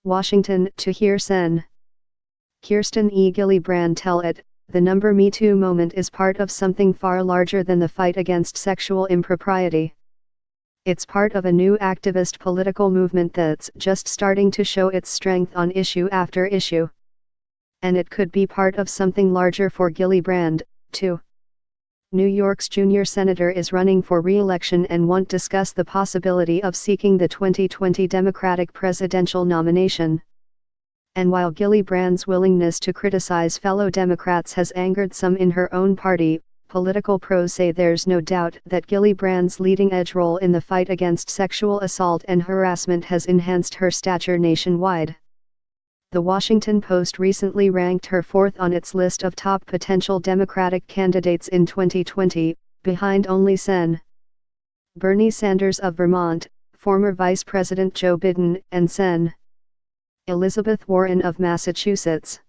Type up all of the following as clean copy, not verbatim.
Washington, to hear Sen. Kirsten E. Gillibrand tell it, the Me Too movement is part of something far larger than the fight against sexual impropriety. It's part of a new activist political movement that's just starting to show its strength on issue after issue. And it could be part of something larger for Gillibrand, too. New York's junior senator is running for re-election and won't discuss the possibility of seeking the 2020 Democratic presidential nomination. And while Gillibrand's willingness to criticize fellow Democrats has angered some in her own party, political pros say there's no doubt that Gillibrand's leading-edge role in the fight against sexual assault and harassment has enhanced her stature nationwide. The Washington Post recently ranked her fourth on its list of top potential Democratic candidates in 2020, behind only Sen. Bernie Sanders of Vermont, former Vice President Joe Biden, and Sen. Elizabeth Warren of Massachusetts.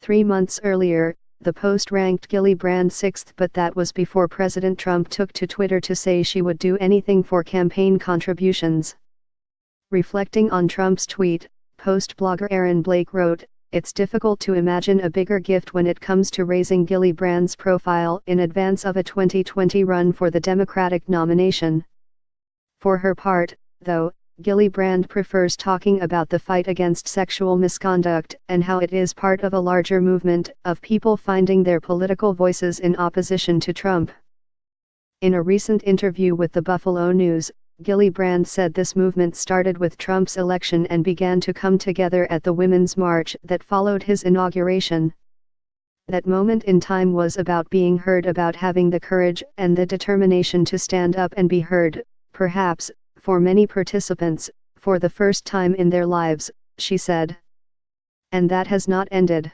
3 months earlier, the Post ranked Gillibrand sixth, but that was before President Trump took to Twitter to say she would do anything for campaign contributions. Reflecting on Trump's tweet, Post blogger Aaron Blake wrote, "It's difficult to imagine a bigger gift when it comes to raising Gillibrand's profile in advance of a 2020 run for the Democratic nomination." For her part, though, Gillibrand prefers talking about the fight against sexual misconduct and how it is part of a larger movement of people finding their political voices in opposition to Trump. In a recent interview with the Buffalo News, Gillibrand said this movement started with Trump's election and began to come together at the Women's March that followed his inauguration. That moment in time was about being heard, about having the courage and the determination to stand up and be heard, perhaps, for many participants, for the first time in their lives, she said. And that has not ended.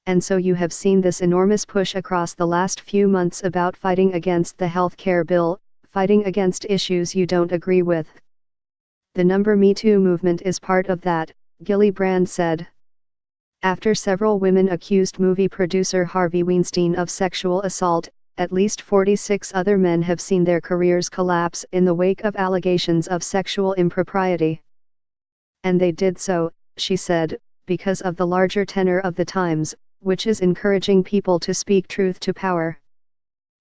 And so you have seen this enormous push across the last few months about fighting against the health care bill, fighting against issues you don't agree with. The Me Too movement is part of that, Gillibrand said. After several women accused movie producer Harvey Weinstein of sexual assault, at least 46 other men have seen their careers collapse in the wake of allegations of sexual impropriety. And they did so, she said, because of the larger tenor of the times, which is encouraging people to speak truth to power.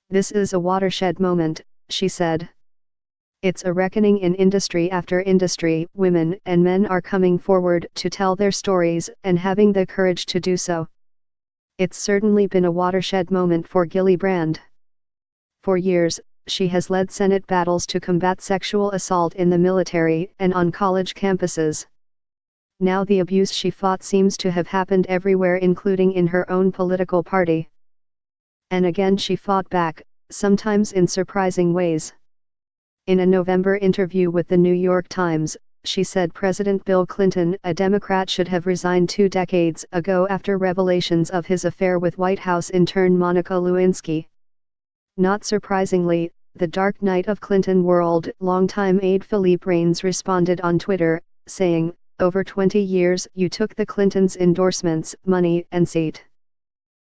This is a watershed moment, she said. It's a reckoning in industry after industry. Women and men are coming forward to tell their stories and having the courage to do so. It's certainly been a watershed moment for Gillibrand. For years, she has led Senate battles to combat sexual assault in the military and on college campuses. Now the abuse she fought seems to have happened everywhere, including in her own political party. And again she fought back, sometimes in surprising ways. In a November interview with the New York Times, she said President Bill Clinton, a Democrat, should have resigned 2 decades ago after revelations of his affair with White House intern Monica Lewinsky. Not surprisingly, the dark night of Clinton world, longtime aide Philippe Reines responded on Twitter, saying, "Over 20 years you took the Clintons' endorsements, money and seat.